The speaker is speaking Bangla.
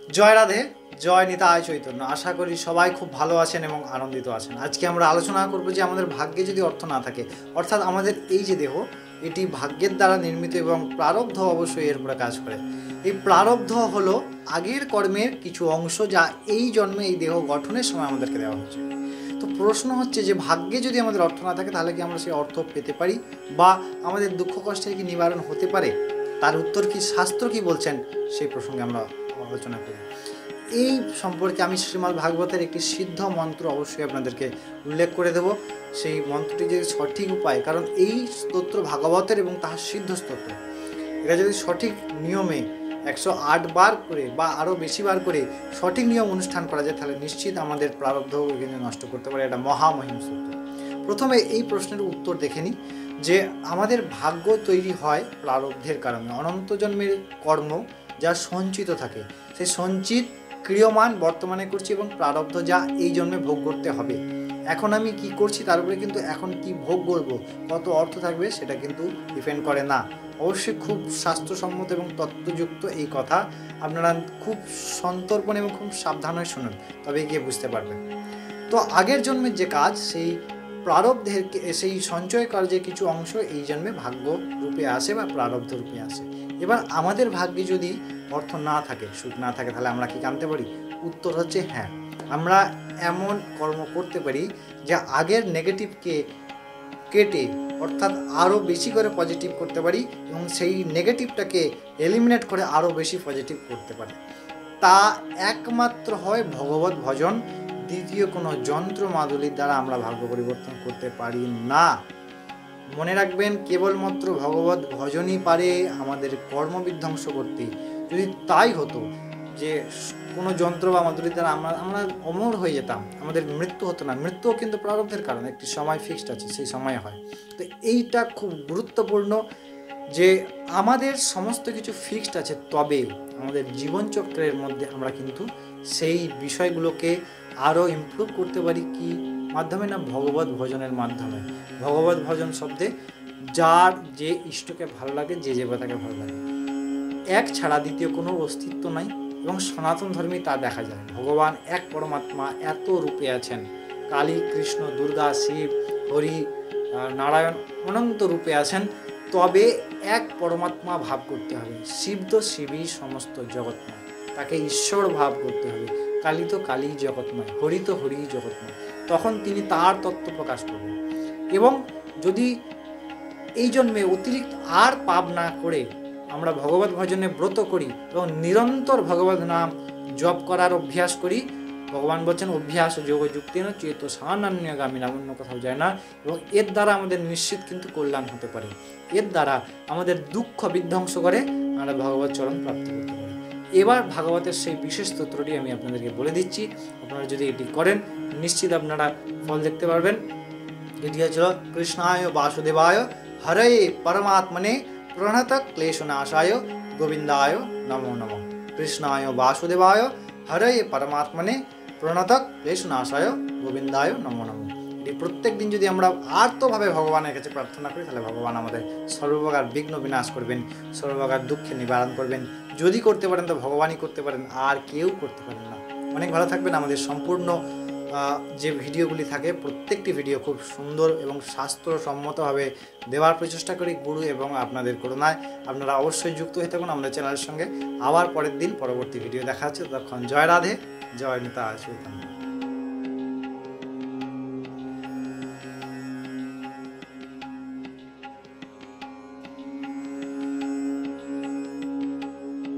জয় রাধে, জয় নিতাই চৈতন্য। আশা করি সবাই খুব ভালো আছেন এবং আনন্দিত আছেন। আজকে আমরা আলোচনা করব যে আমাদের ভাগ্যে যদি অর্থ না থাকে, অর্থাৎ আমাদের এই যে দেহ, এটি ভাগ্যের দ্বারা নির্মিত এবং প্রারব্ধ অবশ্যই এর উপরে কাজ করে। এই প্রারব্ধ হলো আগের কর্মের কিছু অংশ, যা এই জন্মে এই দেহ গঠনের সময় আমাদেরকে দেওয়া হচ্ছে। তো প্রশ্ন হচ্ছে যে ভাগ্যে যদি আমাদের অর্থ না থাকে, তাহলে কি আমরা সেই অর্থ পেতে পারি, বা আমাদের দুঃখ কষ্টের কি নিবারণ হতে পারে? তার উত্তর কি, শাস্ত্র কি বলছেন, সেই প্রসঙ্গে আমরা আলোচনা করি। এই সম্পর্কে আমি শ্রীমদ্ ভাগবতের একটি সিদ্ধ মন্ত্র অবশ্যই আপনাদেরকে উল্লেখ করে দেব। সেই মন্ত্রটি যদি সঠিক উপায়, কারণ এই স্তোত্র ভাগবতের এবং তাহার সিদ্ধ স্তোত্র, এটা যদি সঠিক নিয়মে 108 বার করে বা আরও বেশি বার করে সঠিক নিয়ম অনুষ্ঠান করা যায়, তাহলে নিশ্চিত আমাদের প্রারব্ধ কিন্তু নষ্ট করতে পারে। এটা মহামহিম স্তোত্র। প্রথমে এই প্রশ্নের উত্তর দেখে নিই যে আমাদের ভাগ্য তৈরি হয় প্রারব্ধের কারণে। অনন্ত জন্মের কর্ম যা সঞ্চিত থাকে, সেই সঞ্চিত ক্রিয়মান বর্তমানে করছি, এবং প্রারব্ধ যা এই জন্মে ভোগ করতে হবে। এখন আমি কি করছি তার উপরে কিন্তু এখন কি ভোগ করব, কত অর্থ থাকবে, সেটা কিন্তু ডিপেন্ড করে না। অবশ্যই খুব স্বাস্থ্যসম্মত এবং তত্ত্বযুক্ত এই কথা আপনারা খুব সন্তর্পণ এবং খুব সাবধান হয়ে শুনুন, তবে গিয়ে বুঝতে পারবেন। তো আগের জন্মের যে কাজ, সেই প্রারব্ধের সেই সঞ্চয় কার্যের কিছু অংশ এই জন্মে ভাগ্য রূপে আসে বা প্রারব্ধ রূপে আসে। এবার আমাদের ভাগ্যে যদি অর্থ না থাকে, সুখ না থাকে, তাহলে আমরা কি জানতে পারি? উত্তর হচ্ছে হ্যাঁ, আমরা এমন কর্ম করতে পারি যা আগের নেগেটিভকে কেটে, অর্থাৎ আরও বেশি করে পজিটিভ করতে পারি, এবং সেই নেগেটিভটাকে এলিমিনেট করে আরও বেশি পজিটিভ করতে পারি। তা একমাত্র হয় ভগবত ভজন। দ্বিতীয় কোনো যন্ত্র মাদুলির দ্বারা আমরা ভাগ্য পরিবর্তন করতে পারি না। মনে রাখবেন, কেবলমাত্র ভগবত ভজনই পারে আমাদের কর্মবিধ্বংস করতে। যদি তাই হতো যে কোনো যন্ত্র বা মাদুলির দ্বারা আমরা অমর হয়ে যেতাম, আমাদের মৃত্যু হতো না। মৃত্যুও কিন্তু প্রারব্ধের কারণ, একটি সময় ফিক্সড আছে, সেই সময় হয়। তো এইটা খুব গুরুত্বপূর্ণ যে আমাদের সমস্ত কিছু ফিক্সড আছে, তবে আমাদের জীবনচক্রের মধ্যে আমরা কিন্তু সেই বিষয়গুলোকে আরও ইমপ্রুভ করতে পারি। কি মাধ্যমে? না, ভগবত ভজনের মাধ্যমে। ভগবত ভজন শব্দে যার যে ইষ্টকে ভালো লাগে, যে দেবতাকে ভালো লাগে, এক ছাড়া দ্বিতীয় কোনো অস্তিত্ব নাই, এবং সনাতন ধর্মে তা দেখা যায়। ভগবান এক পরমাত্মা, এত রূপে আছেন। কালী, কৃষ্ণ, দুর্গা, শিব, হরি, নারায়ণ অনন্ত রূপে আছেন। তবে এক পরমাত্মা ভাব করতে হবে। শিব তো শিবই সমস্ত জগৎময়, তাকে ঈশ্বর ভাব করতে হবে। কালী তো কালী জগৎময়, হরি তো হরি জগৎময়। তখন তিনি তার তত্ত্ব প্রকাশ করবেন। এবং যদি এই জন্মে অতিরিক্ত আর পাপ না করে আমরা ভগবত ভজনে ব্রত করি এবং নিরন্তর ভগবত নাম জপ করার অভ্যাস করি, ভগবান বলছেন অভ্যাস যোগ যুক্তেন চেত সানান্যগামী, অন্য কোথাও যায় না। এবং এর দ্বারা আমাদের নিশ্চিত কিন্তু কল্যাণ হতে পারে। এর দ্বারা আমাদের দুঃখ বিধ্বংস করে আমরা ভগবত চরণ প্রাপ্তি করতে পারি। এবার ভাগবতের সেই বিশেষ স্তোত্রটি আমি আপনাদেরকে বলে দিচ্ছি। আপনারা যদি এটি করেন, নিশ্চিত আপনারা ফল দেখতে পারবেন। এটি হচ্ছিল কৃষ্ণায় বাসুদেবায় হরে পরমাত্মনে প্রণত ক্লেশনাশায় গোবিন্দায় নমো নমঃ। কৃষ্ণায় বাসুদেবায় হরে পরমাত্মনে প্রণত ক্লেশনাশায় গোবিন্দায় নমো নমঃ। এটি প্রত্যেক দিন যদি আমরা আর্তভাবে ভগবানের কাছে প্রার্থনা করি, তাহলে ভগবান আমাদের সর্বপ্রকার বিঘ্ন বিনাশ করবেন, সর্বপ্রকার দুঃখে নিবারণ করবেন। যদি করতে পারেন তো ভগবানই করতে পারেন, আর কেউ করতে পারেন না। অনেক ভালো থাকবেন। আমাদের সম্পূর্ণ যে ভিডিওগুলি থাকে, প্রত্যেকটি ভিডিও খুব সুন্দর এবং শাস্ত্রসম্মতভাবে দেওয়ার প্রচেষ্টা করি গুরু এবং আপনাদের করুণায়। আপনারা অবশ্যই যুক্ত হয়ে থাকুন আমাদের চ্যানেলের সঙ্গে। আবার পরের দিন পরবর্তী ভিডিও দেখা হচ্ছে। ততক্ষণ জয় রাধে, জয় নিতাই চৈতন্য।